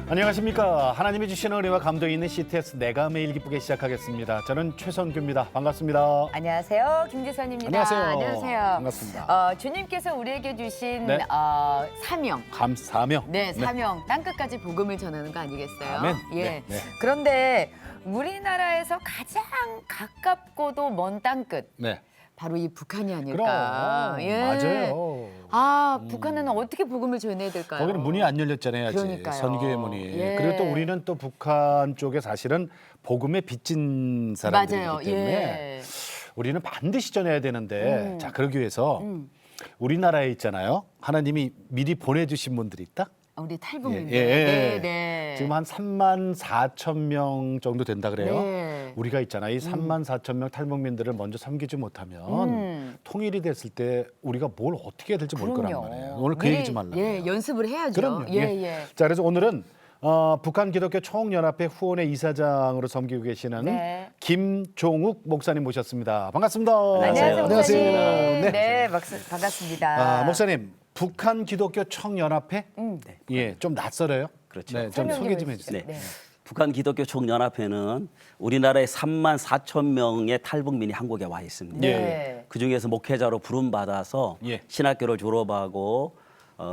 안녕하십니까. 하나님이 주신 은혜와 감동이 있는 CTS 내가 매일 기쁘게 시작하겠습니다. 저는 최선규입니다. 반갑습니다. 안녕하세요. 김지선입니다. 안녕하세요. 안녕하세요. 반갑습니다. 주님께서 우리에게 주신 네. 사명. 사명. 네, 사명. 땅끝까지 복음을 전하는 거 아니겠어요? 아멘. 예. 네, 네. 그런데 우리나라에서 가장 가깝고도 먼 땅끝. 네. 바로 이 북한이 그럼 아닐까. 예. 맞아요. 북한은 어떻게 복음을 전해야 될까요? 거기는 문이 안 열렸잖아요. 아직. 그러니까요. 선교의 문이. 예. 그리고 또 우리는 또 북한 쪽에 사실은 복음에 빚진 사람들이기 맞아요. 때문에 예. 우리는 반드시 전해야 되는데 자 그러기 위해서 우리나라에 있잖아요. 하나님이 미리 보내주신 분들이 있다. 우리 탈북민들. 예, 예. 네, 네. 지금 한 3만 4천 명 정도 된다 그래요. 네. 우리가 있잖아요. 이 3만 4천 명 탈북민들을 먼저 섬기지 못하면 통일이 됐을 때 우리가 뭘 어떻게 해야 될지 모를 거란 그럼요. 말이에요. 오늘 그 미리, 얘기 좀 하려고. 예, 연습을 해야죠. 그럼요. 예. 자, 그래서 오늘은 북한 기독교 총연합회 후원회 이사장으로 섬기고 계시는 네. 김종욱 목사님 모셨습니다. 반갑습니다. 안녕하세요, 목사님. 네. 네, 반갑습니다. 목사님, 북한 기독교 총연합회? 예, 좀 낯설어요. 그렇죠. 네, 좀 설명 소개 좀 해주세요. 해주세요. 네. 북한 기독교 총연합회는 우리나라에 3만 4천 명의 탈북민이 한국에 와 있습니다. 네. 그 중에서 목회자로 부름받아서 예. 신학교를 졸업하고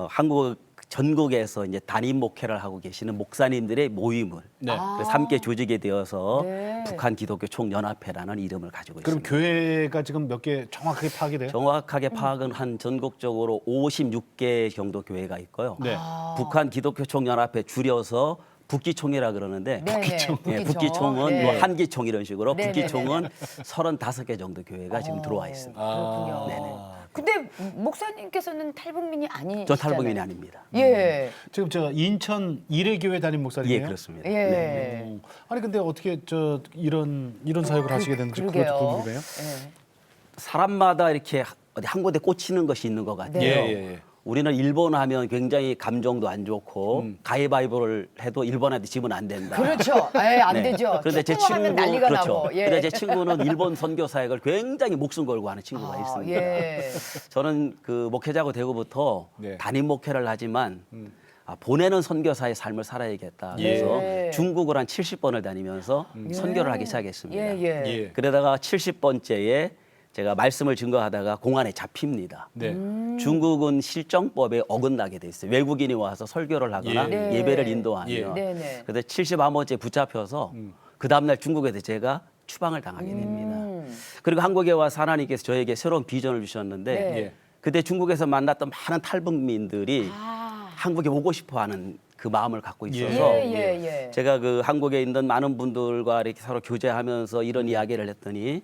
한국 전국에서 이제 담임 목회를 하고 계시는 목사님들의 모임을 네. 그래서 함께 조직이 되어서 네. 북한 기독교 총연합회라는 이름을 가지고 그럼 있습니다. 교회가 지금 몇 개 정확하게 파악이 돼요? 정확하게 파악은 한 전국적으로 56개 정도 교회가 있고요. 네. 북한 기독교 총연합회 줄여서 북기총이라 그러는데 네, 예, 북기총은 네. 뭐 한기총 이런 식으로 네, 북기총은 35개 정도 교회가 지금 들어와 있습니다. 그렇군요. 네네. 근데 목사님께서는 탈북민이 아니시잖아요. 저 탈북민이 아닙니다. 예. 지금 저 인천 이레교회 담임 목사님이에요? 예, 그렇습니다. 예. 네. 아니 근데 어떻게 저 이런 사역을 하시게 됐는지 그러게요. 그것도 궁금해요. 예. 사람마다 이렇게 어디 한 곳에 꽂히는 것이 있는 것 같아요. 네. 우리는 일본 하면 굉장히 감정도 안 좋고 가위바위보를 해도 일본한테 지면 안 된다. 그렇죠. 안 네. 되죠. 그런데 제 조금 하면 친구 난리가 그렇죠. 나고. 예. 근데 제 친구는 일본 선교 사역을 굉장히 목숨 걸고 하는 친구가 있습니다. 예. 저는 그 목회자고 되고부터 네. 담임 목회를 하지만 보내는 선교사의 삶을 살아야겠다. 예. 그래서 중국을 한 70번을 다니면서 선교를 하기 시작했습니다. 예. 예. 그러다가 70번째에 제가 말씀을 증거하다가 공안에 잡힙니다. 네. 중국은 실정법에 어긋나게 돼 있어요. 외국인이 와서 설교를 하거나 예. 네. 예배를 인도하면. 예. 네네. 그런데 71번째 붙잡혀서 그 다음날 중국에서 제가 추방을 당하게 됩니다. 그리고 한국에 와서 하나님께서 저에게 새로운 비전을 주셨는데 네. 예. 그때 중국에서 만났던 많은 탈북민들이 아. 한국에 오고 싶어하는 그 마음을 갖고 예. 있어서 예. 제가 그 한국에 있는 많은 분들과 이렇게 서로 교제하면서 이런 이야기를 했더니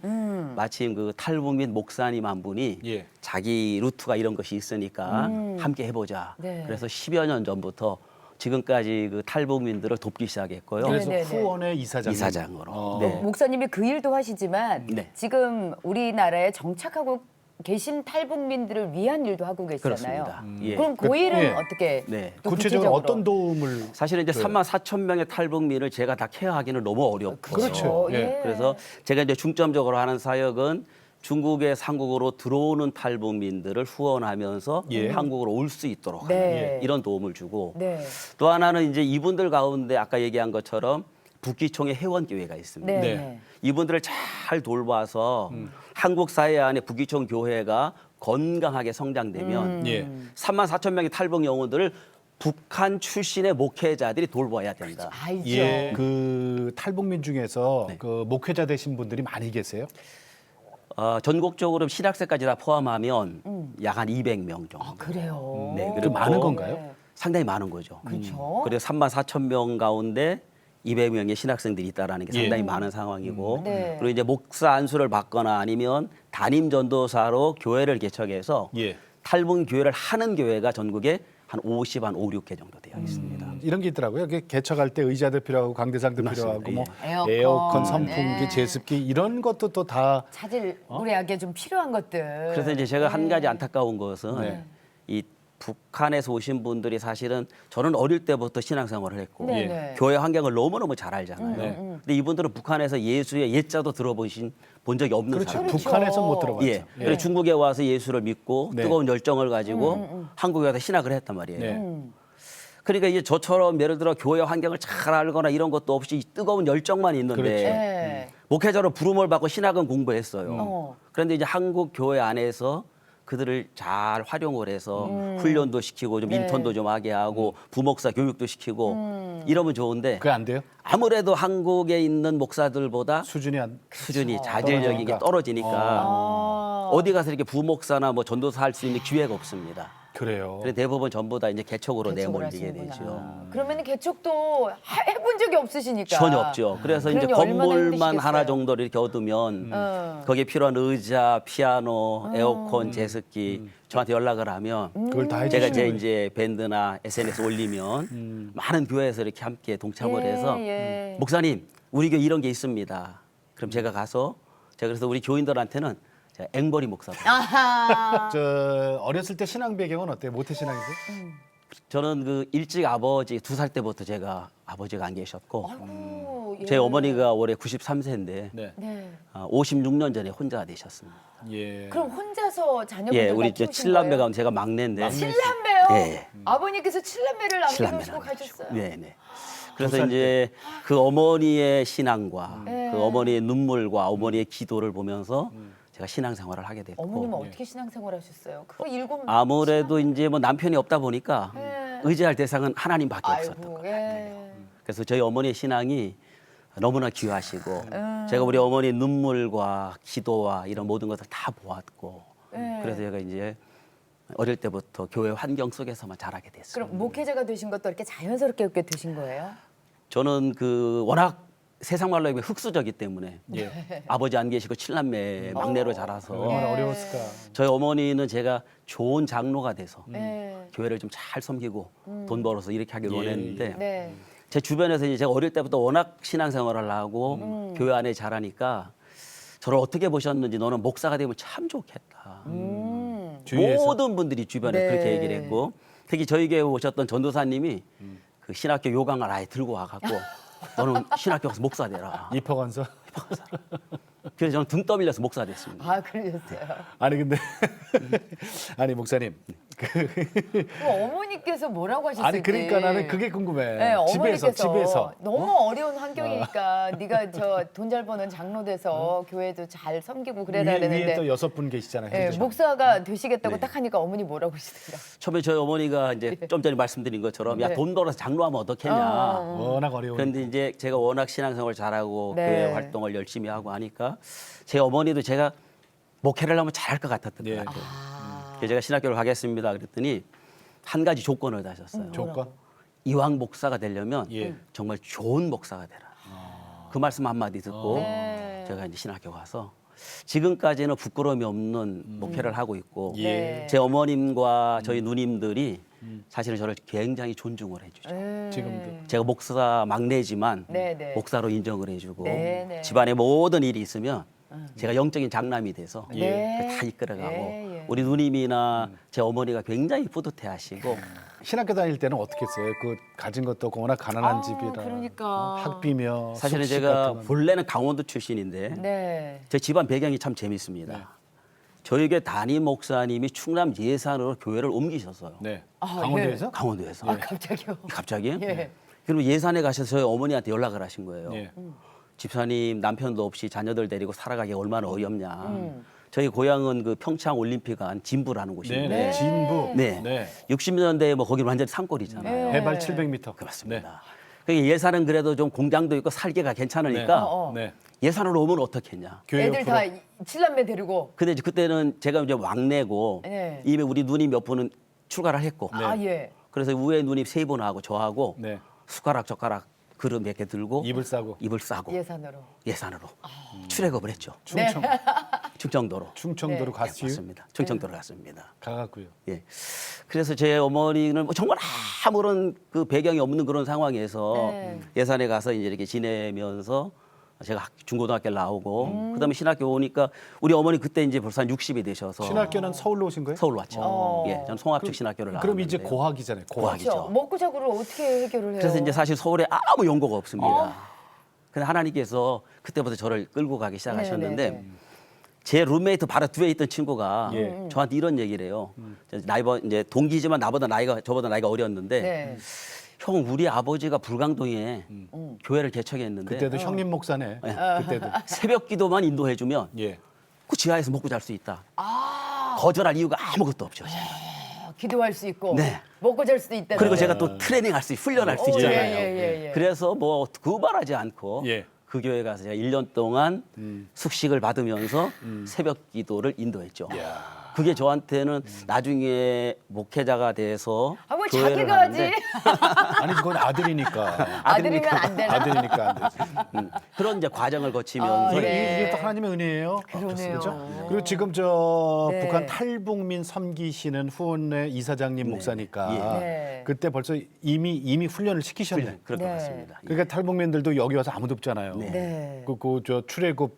마침 그 탈북민 목사님 한 분이 예. 자기 루트가 이런 것이 있으니까 함께 해보자. 네. 그래서 10여 년 전부터 지금까지 그 탈북민들을 돕기 시작했고요. 그래서 네네네. 후원회 이사장. 이사장으로. 네. 목사님이 그 일도 하시지만 네. 지금 우리나라에 정착하고 계신 탈북민들을 위한 일도 하고 계시잖아요. 그렇습니다. 예. 그럼 그 일은 예. 어떻게 네. 또 구체적으로 어떤 도움을? 사실은 이제 네. 3만 4천 명의 탈북민을 제가 다 케어하기는 너무 어렵고 그렇죠. 예. 그래서 제가 이제 중점적으로 하는 사역은 중국에서 한국으로 들어오는 탈북민들을 후원하면서 예. 한국으로 올 수 있도록 네. 하는 이런 도움을 주고 네. 또 하나는 이제 이분들 가운데 아까 얘기한 것처럼 북기총의 회원교회가 있습니다. 네. 네. 이분들을 잘 돌봐서 한국 사회 안에 북기총 교회가 건강하게 성장되면 예. 3만 4천 명의 탈북 영혼들을 북한 출신의 목회자들이 돌봐야 된다. 알죠. 예. 그 탈북민 중에서 네. 그 목회자 되신 분들이 많이 계세요? 전국적으로 신학생까지 다 포함하면 약 한 200명 정도. 그래요. 네, 그 그리고 많은 건가요? 네. 상당히 많은 거죠. 그렇죠. 그래서 3만 4천 명 가운데 200명의 신학생들이 있다라는 게 예. 상당히 많은 상황이고 네. 그리고 이제 목사 안수를 받거나 아니면 담임 전도사로 교회를 개척해서 예. 탈북 교회를 하는 교회가 전국에 한 50, 한 5, 6개 정도 되어 있습니다. 이런 게 있더라고요. 이게 개척할 때 의자도 필요하고 강대상도 맞습니다. 필요하고 뭐 예. 에어컨, 에어컨, 선풍기, 네. 제습기 이런 것도 또 다 찾을 우리에게 좀 필요한 것들. 그래서 이제 제가 한 가지 안타까운 것은 네. 이 북한에서 오신 분들이 사실은 저는 어릴 때부터 신앙생활을 했고 네, 예. 네. 교회 환경을 너무너무 잘 알잖아요. 네. 근데 이분들은 북한에서 예수의 옛자도 들어보신 본 적이 없는 그렇죠. 사람. 그렇죠. 북한에서 못 들어봤죠. 예. 그리고 중국에 와서 예수를 믿고 네. 뜨거운 열정을 가지고 한국에 와서 신학을 했단 말이에요. 네. 그러니까 이제 저처럼 예를 들어 교회 환경을 잘 알거나 이런 것도 없이 뜨거운 열정만 있는데 그렇죠. 네. 목회자로 부름을 받고 신학은 공부했어요. 어. 그런데 이제 한국 교회 안에서 그들을 잘 활용을 해서 훈련도 시키고 좀 네. 인턴도 좀 하게 하고 부목사 교육도 시키고 이러면 좋은데 그게 안 돼요? 아무래도 한국에 있는 목사들보다 수준이 안. 수준이 자질적인 게 떨어지니까 아. 어디 가서 이렇게 부목사나 뭐 전도사 할 수 있는 기회가 없습니다. 그래요. 그래서 대부분 전부 다 이제 개척으로 개척을 내몰리게 하시는구나. 되죠. 그러면 개척도 해본 적이 없으시니까. 전혀 없죠. 그래서 이제 그러니 얼마나 건물만 힘드시겠어요. 하나 정도를 이렇게 얻으면 어. 거기에 필요한 의자, 피아노, 에어컨, 제습기 저한테 연락을 하면 그걸 다 제가 해주시는 이제 밴드나 SNS 올리면 많은 교회에서 이렇게 함께 동참을 예, 해서 예. 목사님 우리 교회 이런 게 있습니다. 그럼 제가 가서 제가 그래서 우리 교인들한테는 제가 앵벌이 목사다. 아하. 저 어렸을 때 신앙 배경은 어때요? 모태 신앙이세요? 저는 그 일찍 아버지 2살 때부터 제가 아버지가 안 계셨고 아이고, 예. 제 어머니가 올해 93세인데 네. 네. 56년 전에 혼자 되셨습니다. 예. 그럼 혼자서 자녀분들 예, 다 우리 이제 키우신 칠남매 거예요? 가운데 제가 막내인데. 칠남매요? 예. 아버님께서 칠남매를 남겨두시고 가셨어요. 네, 네. 그래서 2살 이제 그 어머니의 신앙과 네. 그 어머니의 눈물과 어머니의 기도를 보면서 제가 신앙생활을 하게 됐고 어머님은 어떻게 신앙생활 하셨어요? 그거 일곱 아무래도 이제 뭐 남편이 없다 보니까 네. 의지할 대상은 하나님밖에 없었던 아이고, 거예요. 예. 그래서 저희 어머니의 신앙이 너무나 귀하시고 제가 우리 어머니의 눈물과 기도와 이런 모든 것을 다 보았고 네. 그래서 제가 이제 어릴 때부터 교회 환경 속에서만 자라게 됐어요. 그럼 목회자가 되신 것도 이렇게 자연스럽게 이렇게 되신 거예요? 저는 그 워낙 세상 말로 하면 흑수저기 때문에 예. 아버지 안 계시고 칠남매 막내로 자라서 얼마나 어려웠을까. 저희 어머니는 제가 좋은 장로가 돼서 네. 교회를 좀 잘 섬기고 돈 벌어서 이렇게 하길 예, 원했는데 네. 제 주변에서 이제 제가 어릴 때부터 워낙 신앙생활을 하고 교회 안에 자라니까 저를 어떻게 보셨는지 너는 목사가 되면 참 좋겠다. 주위에서 모든 분들이 주변에 네. 그렇게 얘기를 했고 특히 저희 교회에 오셨던 전도사님이 그 신학교 요강을 아예 들고 와갖고 너는 신학교 가서 목사 되라. 입학원서. 그래서 저는 등 떠밀려서 목사 됐습니다. 아, 그러셨어요. 아니 근데 아니 목사님. 그럼 어머니께서 뭐라고 하셨을지. 아니 그러니까 나는 그게 궁금해. 네, 어머니께서 집에서. 너무 어려운 환경이니까 네가 저 돈 잘 버는 장로 돼서 교회도 잘 섬기고 그래라 위에 그랬는데 또 6분 계시잖아요. 네, 현재. 목사가 되시겠다고 네. 딱 하니까 어머니 뭐라고 하시더라. 처음에 저희 어머니가 이제 좀 전에 말씀드린 것처럼 네. 야 돈 벌어서 장로하면 어떻겠냐. 워낙 어려운. 그런데 이제 제가 워낙 신앙생활 잘하고 네. 교회 활동을 열심히 하고 하니까 제 어머니도 제가 목회를 하면 잘할 것 같았던 예. 것 같아요. 아, 그래서 제가 신학교를 가겠습니다 그랬더니 한 가지 조건을 다셨어요. 조건. 이왕 목사가 되려면 예. 정말 좋은 목사가 되라. 그 말씀 한마디 듣고 네. 제가 이제 신학교 가서 지금까지는 부끄러움이 없는 목회를 하고 있고 예. 제 어머님과 저희 누님들이 사실은 저를 굉장히 존중을 해주죠. 네. 지금도. 제가 목사 막내지만 네, 네. 목사로 인정을 해주고 네, 네. 집안에 모든 일이 있으면 제가 영적인 장남이 돼서 네. 다 이끌어가고 예, 예. 우리 누님이나 제 어머니가 굉장히 뿌듯해하시고 신학교 다닐 때는 어떻게 했어요? 그 가진 것도 없고 워낙 가난한 아, 집이라. 그러니까. 학비며. 사실은 숙식 제가 같은 건. 본래는 강원도 출신인데 네. 제 집안 배경이 참 재밌습니다. 네. 저희 교회 담임 목사님이 충남 예산으로 교회를 옮기셨어요. 네. 아, 강원도에서? 강원도에서. 아, 갑자기요. 갑자기? 예. 그리고 예산에 가셔서 저희 어머니한테 연락을 하신 거예요. 예. 집사님 남편도 없이 자녀들 데리고 살아가기 얼마나 어이없냐. 저희 고향은 그 평창 올림픽한 진부라는 네. 곳인데 네. 진부. 네. 60년대에 뭐 거기는 완전히 산골이잖아요. 네. 해발 700m. 그렇습니다. 그 예산은 그래도 좀 공장도 있고 살기가 괜찮으니까 네. 예산으로 오면 어떻겠냐. 교회 애들 옆으로. 다 칠남매 데리고. 근데 이제 그때는 제가 이제 막내고 네. 이미 우리 누님 몇 분은 출가를 했고 아, 예. 그래서 위에 누님 3분하고 저하고 네. 숟가락 젓가락 그릇 몇 개 들고 입을 싸고. 입을 싸고 예산으로. 예산으로 출애굽을 했죠. 충청. 충청도로. 충청도로 네. 갔어요. 갔습니다. 충청도로 갔습니다. 가갖고요. 예. 그래서 제 어머니는 뭐 정말 아무런 그 배경이 없는 그런 상황에서 네. 예산에 가서 이제 이렇게 지내면서 제가 중고등학교 나오고 그다음에 신학교 오니까 우리 어머니 그때 이제 벌써 한 60이 되셔서 신학교는 서울로 오신 거예요? 서울로 왔죠. 어. 예, 저는 송합측 신학교를 나왔는데. 그럼 이제 고학이잖아요. 고학. 그렇죠. 먹고 자고를 어떻게 해결을 해요? 그래서 이제 사실 서울에 아무 연고가 없습니다. 근데 하나님께서 그때부터 저를 끌고 가기 시작하셨는데 네. 제 룸메이트 바로 뒤에 있던 친구가 예. 저한테 이런 얘기를 해요. 이제 동기지만 저보다 나이가 어렸는데 네. 형 우리 아버지가 불광동에 교회를 개척했는데 그때도 형님 목사네. 그때도. 새벽기도만 인도해주면 예. 그 지하에서 먹고 잘 수 있다. 아, 거절할 이유가 아무것도 없죠. 기도할 수 있고 네. 먹고 잘 수도 있다. 그리고 제가 또 트레이닝할 수, 훈련할 수 있잖아요. 예. 그래서 뭐 구발하지 않고 예. 그 교회 가서 제가 1년 동안 숙식을 받으면서 새벽 기도를 인도했죠. 이야. 그게 저한테는 나중에 목회자가 돼서 아, 뭐 교회를 자기가 하지. 하는데 아니 그건 아들이니까. 아들이면 안 되나? 아들이니까 안 되지. 그런 이제 과정을 거치면서 아, 네. 이게 또 하나님의 은혜예요. 그러네요. 그렇죠? 그리고 지금 저 네. 북한 탈북민 섬기시는 후원회 이사장님 목사니까 네. 그때 벌써 이미 훈련을 시키셨네. 그럴 네. 것 같습니다. 그러니까 탈북민들도 여기 와서 아무도 없잖아요. 네. 저 출애굽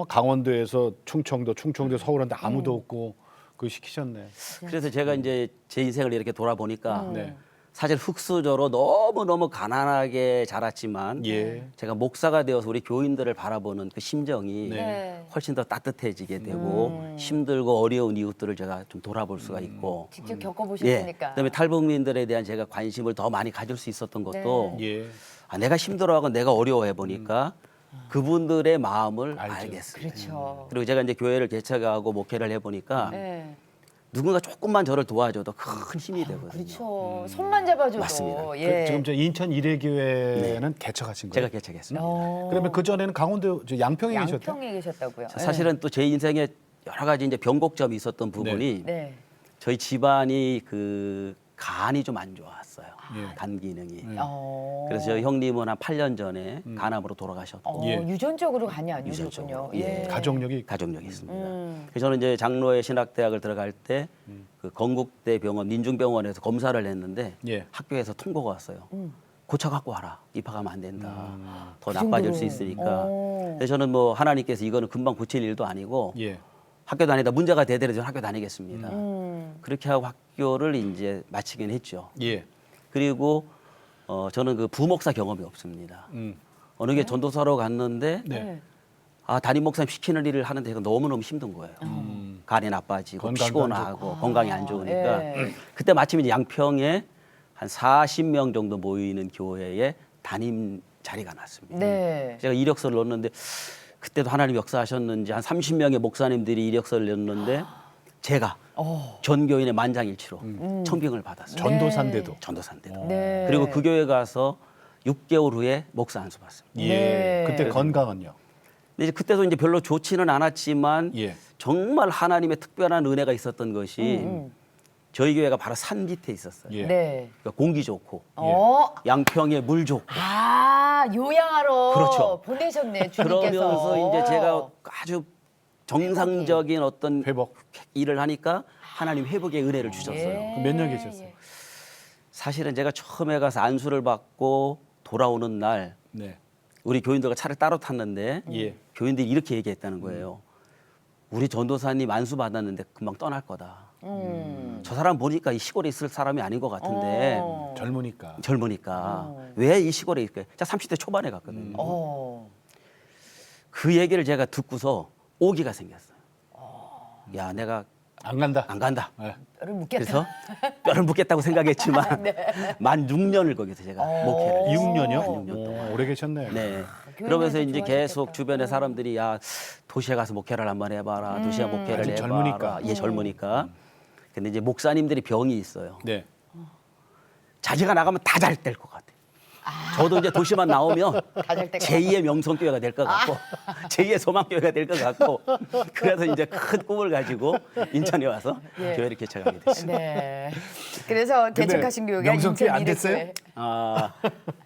강원도에서 충청도 서울한테 아무도 없고 그거 시키셨네. 그래서 제가 이제 제 인생을 이렇게 돌아보니까 네. 사실 흙수저로 너무너무 가난하게 자랐지만 예. 제가 목사가 되어서 우리 교인들을 바라보는 그 심정이 네. 훨씬 더 따뜻해지게 되고 힘들고 어려운 이웃들을 제가 좀 돌아볼 수가 있고 직접 예. 겪어보셨으니까. 그다음에 탈북민들에 대한 제가 관심을 더 많이 가질 수 있었던 것도 예. 내가 힘들어하고 내가 어려워해 보니까 그분들의 마음을 알죠. 알겠어요. 그렇죠. 그리고 제가 이제 교회를 개척하고 목회를 해보니까 네. 누군가 조금만 저를 도와줘도 큰 힘이 되거든요. 그렇죠. 손만 잡아줘도. 맞습니다. 예. 지금 저 인천 이레교회는 개척하신 거예요? 제가 개척했습니다. 그러면 그 전에는 강원도 저 양평에 계셨대요? 양평에 계셨다고요. 사실은 또 제 인생에 여러 가지 이제 변곡점이 있었던 부분이 네. 저희 집안이 그 간이 좀 안 좋았어요. 예. 간 기능이. 그래서 그래서 저희 형님은 한 8년 전에 간암으로 돌아가셨고 예. 유전적으로 간이 안 좋군요. 유전적으로. 예. 가족력이 가족력이 있습니다. 음. 그래서 저는 이제 장로의 신학대학을 들어갈 때 그 건국대 병원 민중병원에서 검사를 했는데 예. 학교에서 통보가 왔어요. 고쳐 갖고 와라. 입학하면 안 된다. 더 그 나빠질 정도로. 수 있으니까. 오. 그래서 저는 뭐 하나님께서 이거는 금방 고칠 일도 아니고 예. 학교 다니다 문제가 되더라도 저는 학교 다니겠습니다. 음. 그렇게 하고 학교를 이제 마치긴 했죠. 예. 그리고 저는 그 부목사 경험이 없습니다. 어느 게 전도사로 갔는데 네. 담임 목사님 시키는 일을 하는데 제가 너무너무 힘든 거예요. 간이 나빠지고 건강도 피곤하고 건강이 안 좋으니까 예. 그때 마침 이제 양평에 한 40명 정도 모이는 교회에 담임 자리가 났습니다. 네. 제가 이력서를 넣었는데 그때도 하나님 역사하셨는지 한 30명의 목사님들이 이력서를 넣었는데 제가 전교인의 만장일치로 청빙을 받았어요. 전도사인데도. 전도사인데도. 네. 그리고 그 교회 가서 6개월 후에 목사 안수 받습니다. 예. 네. 그때 건강은요? 근데 이제 그때도 이제 별로 좋지는 않았지만 예. 정말 하나님의 특별한 은혜가 있었던 것이 저희 교회가 바로 산 밑에 있었어요. 예. 네. 그러니까 공기 좋고 어. 양평에 물 좋고 아, 요양하러 그렇죠. 보내셨네, 주님께서. 그러면서 이제 제가 아주 정상적인 어떤 회복. 일을 하니까 하나님 회복의 은혜를 주셨어요. 예. 몇 년 계셨어요? 예. 사실은 제가 처음에 가서 안수를 받고 돌아오는 날 네. 우리 교인들과 차를 따로 탔는데 예. 교인들이 이렇게 얘기했다는 거예요. 우리 전도사님 안수 받았는데 금방 떠날 거다. 저 사람 보니까 이 시골에 있을 사람이 아닌 것 같은데 어. 젊으니까. 젊으니까 왜 이 시골에 있을까? 제가 30대 초반에 갔거든요. 어. 그 얘기를 제가 듣고서 오기가 생겼어요. 야, 내가 안 간다. 안 간다. 예. 뼈를 묻겠다. 그래서 뼈를 묻겠다고 생각했지만 만 6년을 거기서 제가 목회를 했어요. 6년이요? 만 6년 동안. 오래 계셨네. 네. 교회에서 그러면서 이제 좋아하셨겠다. 계속 주변의 사람들이 야 도시에 가서 목회를 한번 해봐라. 도시에 목회를 아직 해봐라. 젊으니까. 예, 젊으니까. 근데 이제 목사님들이 병이 있어요. 네. 자기가 나가면 다 잘 될 것 같아요. 저도 이제 도시만 나오면 다잘 때가 제2의 명성교회가 될 것 같고 제2의 소망교회가 될 것 같고 그래서 이제 큰 꿈을 가지고 인천에 와서 예. 교회를 개척하게 됐습니다. 네. 그래서 개척하신 교회가 명성교회 안 인천 됐어요? 이레교회.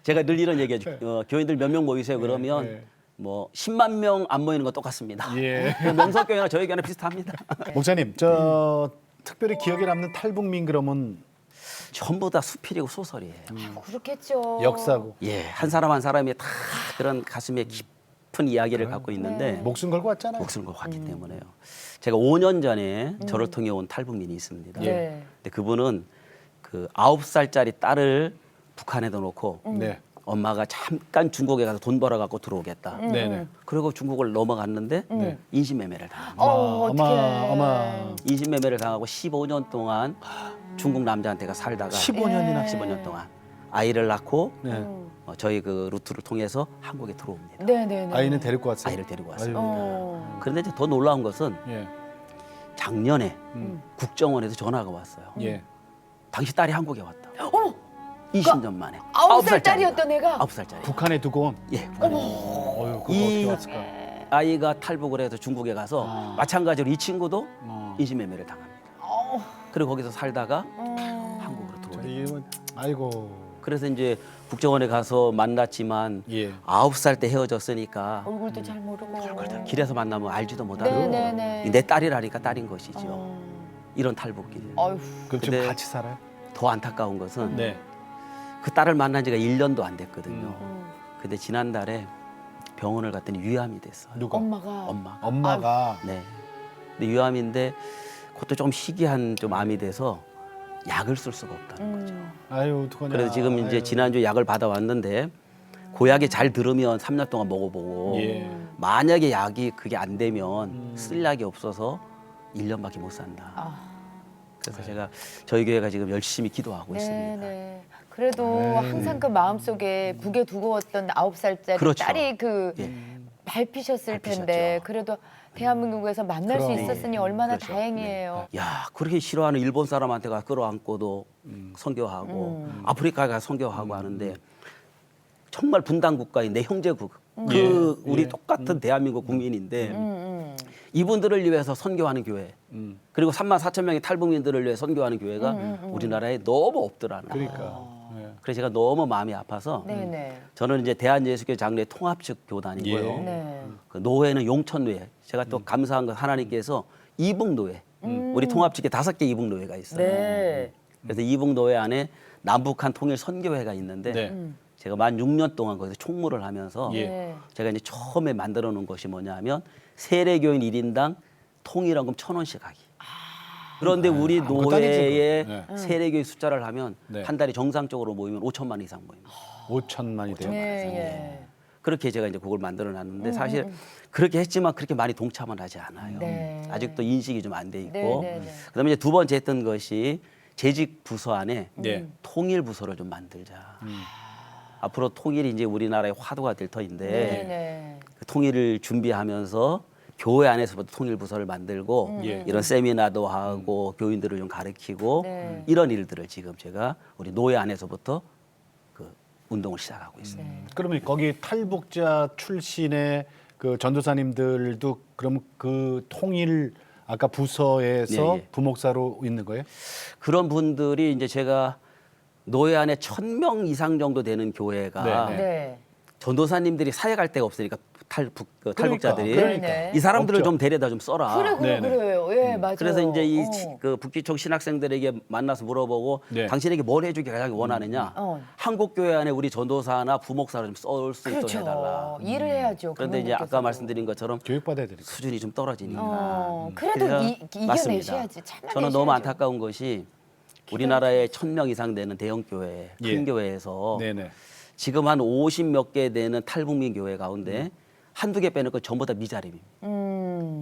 제가 늘 이런 얘기하죠. 교인들 몇 명 모이세요? 그러면 네. 뭐 10만 명 안 모이는 건 똑같습니다. 예. 명성교회나 저희 교회는 비슷합니다. 목사님, 저 특별히 기억에 남는 탈북민 그러면 전부 다 수필이고 소설이에요. 그렇겠죠. 역사고. 예, 한 사람 한 사람이 다 그런 가슴에 깊은 깊은 이야기를 갖고 있는데 목숨 걸고 왔잖아요. 목숨을 걸고 왔기 때문에요. 제가 5년 전에 저를 통해 온 탈북민이 있습니다. 네. 근데 그분은 그 9살짜리 딸을 북한에다 놓고 네. 엄마가 잠깐 중국에 가서 돈 벌어 갖고 들어오겠다. 네네. 그리고 중국을 넘어갔는데 네. 인신매매를 당합니다. 어떡해. 어마. 인신매매를 당하고 15년 동안 중국 남자한테가 살다가 15년이나. 15년 동안 아이를 낳고 네. 저희 그 루트를 통해서 한국에 들어옵니다. 네네네. 아이는 데리고 왔어요. 아이를 데리고 왔습니다. 어. 그런데 이제 더 놀라운 것은 예. 작년에 국정원에서 전화가 왔어요. 예. 당신 딸이 한국에 왔다. 어머! 20년 만에. 9살짜리였던 애가? 9살짜리. 북한에 두고 온. 예. 어휴, 그거 어떻게 왔을까? 아이가 탈북을 해서 중국에 가서 마찬가지로 이 친구도 어. 인신매매를 당합니다. 그리고 거기서 살다가 한국으로 들어오게. 이게 뭐, 아이고. 그래서 이제 국정원에 가서 만났지만 예. 9살 때 헤어졌으니까 얼굴도 잘 모르고. 길에서 만나면 알지도 못하고 네네네. 내 딸이라니까 딸인 것이죠. 이런 탈북길. 어휴. 그럼 지금 근데- 같이 살아요? 더 안타까운 것은 네. 그 딸을 만난 지가 1년도 안 됐거든요. 음. 근데 지난달에 병원을 갔더니 위암이 됐어요. 누가? 엄마가. 엄마가. 엄마가. 네. 근데 위암인데 그것도 좀 희귀한 좀 암이 돼서 약을 쓸 수가 없다는 거죠. 아유, 어떡하냐. 그래서 지금 이제 아유. 지난주에 약을 받아왔는데 그 약이 잘 들으면 3년 동안 먹어보고 예. 만약에 약이 그게 안 되면 쓸 약이 없어서 1년밖에 못 산다. 그래서 제가 저희 교회가 지금 열심히 기도하고 있습니다. 네네. 그래도 항상 그 마음속에 국에 두고 왔던 9살짜리 그렇죠. 딸이 그 예. 밟히셨을 밟히셨죠. 텐데 그래도 대한민국에서 만날 수 그럼. 있었으니 얼마나 그렇죠. 다행이에요. 야 그렇게 싫어하는 일본 사람한테 가 끌어안고도 선교하고 아프리카에 가 선교하고 하는데 정말 분단 국가인 내 형제국 그 예. 우리 예. 똑같은 대한민국 국민인데 이분들을 위해서 선교하는 교회 그리고 3만 4천 명의 탈북민들을 위해 선교하는 교회가 우리나라에 너무 없더라는 거예요. 그러니까. 예. 그래서 제가 너무 마음이 아파서 네네. 저는 이제 대한예수교 장례 통합측 교단이고요. 예. 네. 그 노회는 용천노회. 제가 또 감사한 건 하나님께서 이북노회. 우리 통합측에 5개 이북노회가 있어요. 네. 그래서 이북노회 안에 남북한 통일 선교회가 있는데 네. 제가 만 6년 동안 거기서 총무를 하면서 예. 네. 제가 이제 처음에 만들어 놓은 것이 뭐냐면 세례교인 1인당 통일원금 1,000원씩 하기. 그런데 우리 아무것도 아니지, 노회의 그거. 세례교인 숫자를 하면 네. 한 달에 정상적으로 모이면 5천만 이상 모입니다. 5천만이 돼요. 네. 그렇게 제가 이제 그걸 만들어 놨는데 사실 그렇게 했지만 그렇게 많이 동참을 하지 않아요. 네. 아직도 인식이 좀 안 돼 있고. 네, 네, 네. 그다음에 이제 두 번째 했던 것이 재직 부서 안에 네. 통일 부서를 좀 만들자. 앞으로 통일이 이제 우리나라의 화두가 될 터인데 네네. 그 통일을 준비하면서 교회 안에서부터 통일 부서를 만들고 예. 이런 세미나도 하고 교인들을 좀 가르치고 네. 이런 일들을 지금 제가 우리 노예 안에서부터 그 운동을 시작하고 있습니다. 그러면 거기 탈북자 출신의 그 전도사님들도 그럼 그 통일 아까 부서에서 예, 예. 부목사로 있는 거예요? 그런 분들이 이제 제가 노예 안에 1,000명 이상 정도 되는 교회가 네, 네. 전도사님들이 사역할 데가 없으니까 탈북자들이 그러니까. 이 사람들을 없죠. 좀 데려다 좀 써라. 그래 그래 네네. 그래요. 예 맞아요. 그래서 이제 이 어. 그 북지청 신학생들에게 만나서 물어보고 네. 당신에게 뭘 해주기 가장 원하느냐? 한국 교회 안에 우리 전도사나 부목사를 좀 쏠 수 있도록 그렇죠. 해달라. 일을 해야죠. 그런데 이제 아까 그분들께서도. 말씀드린 것처럼 교육받아야 되니까. 수준이 좀 떨어지니까. 그래도 그래서 이겨내셔야지. 참아내셔야죠. 저는 너무 안타까운 것이 우리나라에 1,000명 이상 되는 대형 교회, 큰 예. 교회에서 네네. 지금 한 50몇 개 되는 탈북민 교회 가운데 한두 개 빼놓고 전부 다 미자립입니다.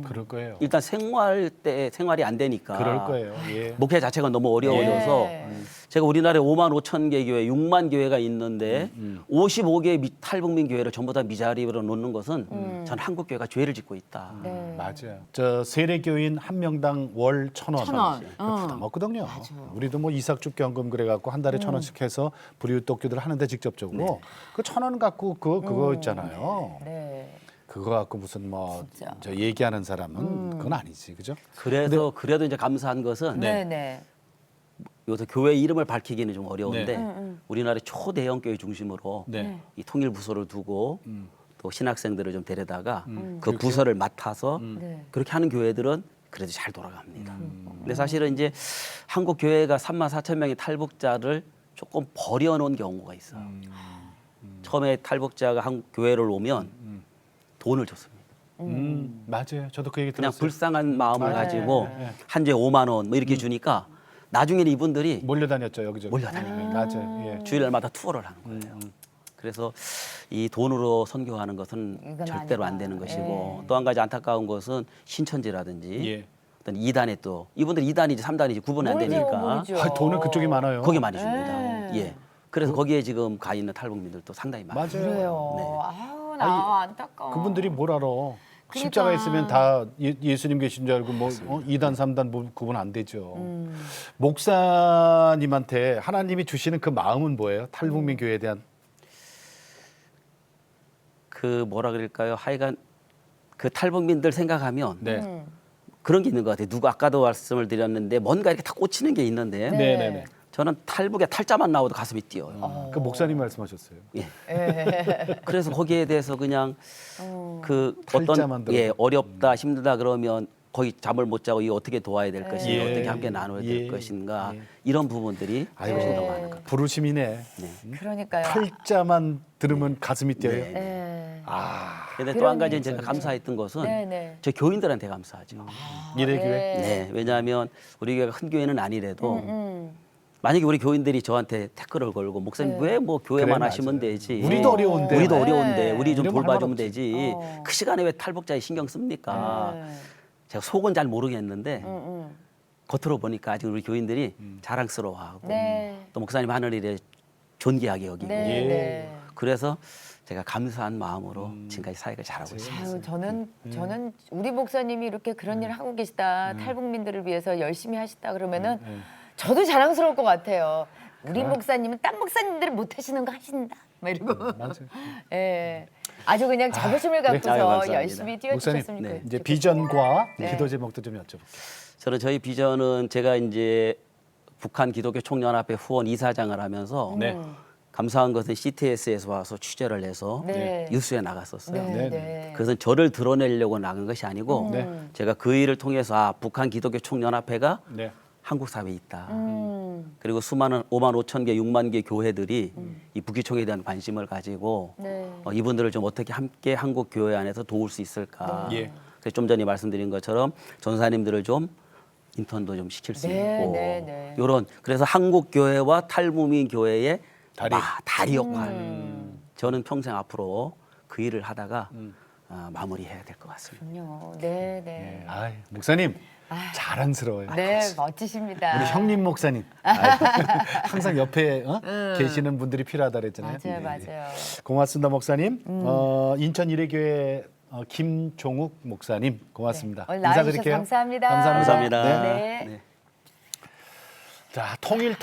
그럴 거예요. 일단 생활이 안 되니까. 그럴 거예요. 예. 목회 자체가 너무 어려워져서 예. 제가 우리나라에 5만 5천 개 교회, 6만 교회가 있는데 55개의 탈북민 교회를 전부 다 미자립으로 놓는 것은 전 한국 교회가 죄를 짓고 있다. 네. 맞아요. 저 세례교인 한 명당 월 1,000원. 1,000원. 부담 없거든요. 우리도 뭐 이삭죽 경금 그래갖고 한 달에 1,000원씩 해서 불이웃돕기들 하는데 직접적으로 그 1,000원 갖고 그거 있잖아요. 네. 그거 갖고 무슨 뭐 진짜. 저 얘기하는 사람은 그건 아니지, 그죠? 그래서 그래도 이제 감사한 것은 네네. 요새 교회 이름을 밝히기는 좀 어려운데 네. 우리나라의 초대형 교회 중심으로 네. 이 통일 부서를 두고 또 신학생들을 좀 데려다가 그 그렇죠. 부서를 맡아서 네. 그렇게 하는 교회들은 그래도 잘 돌아갑니다. 근데 사실은 이제 한국 교회가 3만 4천 명의 탈북자를 조금 버려놓은 경우가 있어요. 처음에 탈북자가 한국 교회를 오면 돈을 줬습니다. 맞아요. 저도 그 얘기 그냥 들었어요. 불쌍한 마음을 맞아요. 가지고 네. 한 주에 5만 원 뭐 이렇게 주니까 나중에는 이분들이 몰려다녔죠 여기저기. 몰려다니는 맞아요. 예. 주일날마다 투어를 하는 거예요. 그래서 이 돈으로 선교하는 것은 이건 절대로 안 아니다. 되는 것이고 예. 또 한 가지 안타까운 것은 신천지라든지 예. 어떤 2단에 또 이분들 2단이지 3단이지 구분이 안 모르죠, 되니까 모르죠. 아, 돈은 그쪽이 많아요. 거기 많이 줍니다. 예. 예. 그래서 거기에 지금 가 있는 탈북민들도 상당히 많아요. 맞아요. 그래요. 네. 아유, 나 안타까워. 그분들이 뭘 알아? 그러니까. 십자가 있으면 다 예수님 계신 줄 알고 뭐 2단 3단 뭐 구분 안 되죠. 목사님한테 하나님이 주시는 그 마음은 뭐예요? 탈북민 교회에 대한 그 뭐라 그럴까요? 하여간 그 탈북민들 생각하면 네. 그런 게 있는 것 같아요. 누가 아까도 말씀을 드렸는데 뭔가 이렇게 다 꽂히는 게 있는데 네, 네, 네. 저는 탈북에 탈자만 나와도 가슴이 뛰어요. 그 목사님 말씀하셨어요. 예. 그래서 거기에 대해서 그냥 그 탈자만 어떤 들어도. 어렵다 힘들다 그러면 거의 잠을 못 자고 이거 어떻게 도와야 될 것인가 예. 어떻게 함께 나눠야 될 예. 것인가 예. 이런 부분들이 아이고, 훨씬 더 많은 것 같아요. 부르심이네. 그러니까요. 탈자만 들으면 가슴이 뛰어요. 네. 네. 아, 근데 또 그런 한 가지 일이 제가 있어요. 감사했던 것은 네, 네. 저 교인들한테 감사하죠. 이래교회. 네, 왜냐하면 우리 교회가 큰 교회는 아니래도 음. 만약에 우리 교인들이 저한테 태클을 걸고 목사님 네. 왜 뭐 교회만 그래, 하시면 맞아요. 되지? 우리도 어려운데. 우리도 네. 어려운데 우리 좀 이러면 할 돌봐주면 말 없지. 되지. 그 시간에 왜 탈북자에 신경 씁니까? 네. 제가 속은 잘 모르겠는데 음. 겉으로 보니까 아직 우리 교인들이 자랑스러워하고 네. 또 목사님 하늘 일에 존귀하게 여기고 네. 예. 네. 그래서 제가 감사한 마음으로 지금까지 사역을 잘하고 있습니다. 아유, 저는 우리 목사님이 이렇게 그런 일을 하고 계시다. 탈북민들을 위해서 열심히 하시다 그러면은 저도 자랑스러울 것 같아요. 우리 목사님은 딴 목사님들은 못 하시는 거 하신다. 막 이러고. 맞아요. 예. 아주 그냥 자부심을 갖고서 아유, 감사합니다. 열심히 뛰어주셨으면 목사님, 네. 이제 비전과 네. 기도 제목도 좀 여쭤볼게요. 저는 저희 비전은 제가 이제 북한 기독교 총연합회 후원 이사장을 하면서 네. 감사한 것은 CTS에서 와서 취재를 해서 네. 뉴스에 나갔었어요. 네. 네. 네. 그것은 저를 드러내려고 나간 것이 아니고 네. 제가 그 일을 통해서 북한 기독교 총연합회가 네. 한국 사회에 있다. 음. 그리고 수많은 5만 5천 개, 6만 개 교회들이 이 북기총에 대한 관심을 가지고 네. 이분들을 좀 어떻게 함께 한국 교회 안에서 도울 수 있을까. 예. 그래서 좀 전에 말씀드린 것처럼 전사님들을 좀 인턴도 좀 시킬 수 네, 있고 네, 네. 이런 그래서 한국 교회와 탈북민 교회의 다리. 다리 역할. 저는 평생 앞으로 그 일을 하다가 마무리해야 될 것 같습니다. 그럼요. 네, 네. 네. 아이, 목사님 자랑스러워요. 네, 멋지십니다. 우리 형님 목사님 항상 옆에 계시는 분들이 필요하다 그랬잖아요. 맞아요, 네. 맞아요. 고맙습니다, 목사님. 인천 이래교회 김종욱 목사님 고맙습니다. 오늘 나와주셔서 인사드릴게요. 감사합니다. 감사합니다. 네. 네. 자, 통일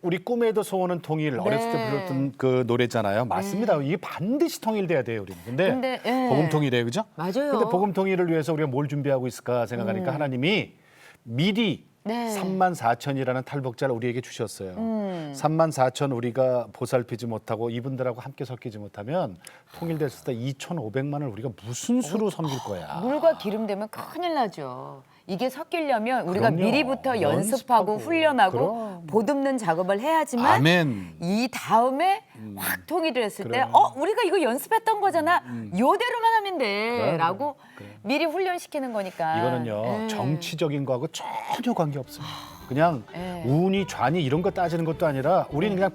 우리 꿈에도 소원은 통일. 어렸을 때 불렀던 그 노래잖아요. 맞습니다. 이게 반드시 통일돼야 돼요, 우리는. 근데 예. 복음 통일이에요, 그죠? 맞아요. 근데 복음 통일을 위해서 우리가 뭘 준비하고 있을까 생각하니까 하나님이 미리 네. 34,000이라는 탈북자를 우리에게 주셨어요. 34,000 우리가 보살피지 못하고 이분들하고 함께 섞이지 못하면 통일됐을 때 2,500만을 우리가 무슨 수로 섬길 거야. 물과 기름 되면 큰일 나죠. 이게 섞이려면 우리가 그럼요. 미리부터 연습하고 연습하고. 훈련하고 그럼. 보듬는 작업을 해야지만 아멘. 이 다음에 확 통일을 했을 때 그래. 우리가 이거 연습했던 거잖아. 요대로만 하면 돼. 그래, 라고 그래. 미리 훈련시키는 거니까. 이거는요 정치적인 거하고 전혀 관계 없습니다. 그냥 네. 운이 좌니 이런 거 따지는 것도 아니라 우리는 그냥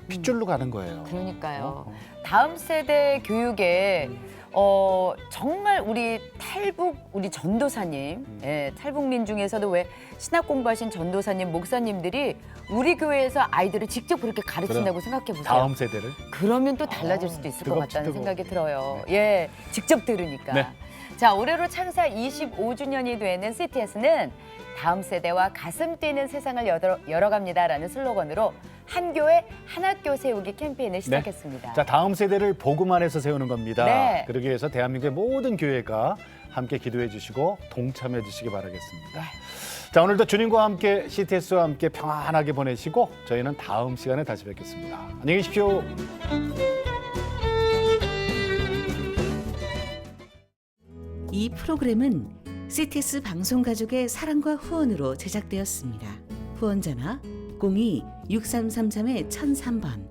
핏줄로 가는 거예요. 그러니까요. 다음 세대 교육에 정말 우리 우리 전도사님, 예, 탈북민 중에서도 왜 신학 공부하신 전도사님, 목사님들이 우리 교회에서 아이들을 직접 그렇게 가르친다고 생각해 보세요. 다음 세대를. 그러면 또 달라질 수도 있을 것 뜨겁지, 같다는 뜨거워. 생각이 들어요. 예, 직접 들으니까. 네. 자, 올해로 창사 25주년이 되는 CTS는 다음 세대와 가슴 뛰는 세상을 열어갑니다라는 슬로건으로 한 교회 한 학교 세우기 캠페인을 시작했습니다. 자, 다음 세대를 복음 안에서 세우는 겁니다. 네. 그러기 위해서 대한민국의 모든 교회가 함께 기도해 주시고 동참해 주시기 바라겠습니다. 자, 오늘도 주님과 함께 CTS와 함께 평안하게 보내시고 저희는 다음 시간에 다시 뵙겠습니다. 안녕히 계십시오. 이 프로그램은 CTS 방송가족의 사랑과 후원으로 제작되었습니다. 후원전화 02-6333-1003번,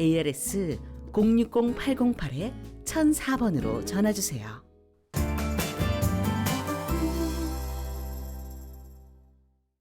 ARS 060-808-1003 1004번으로 전화 주세요.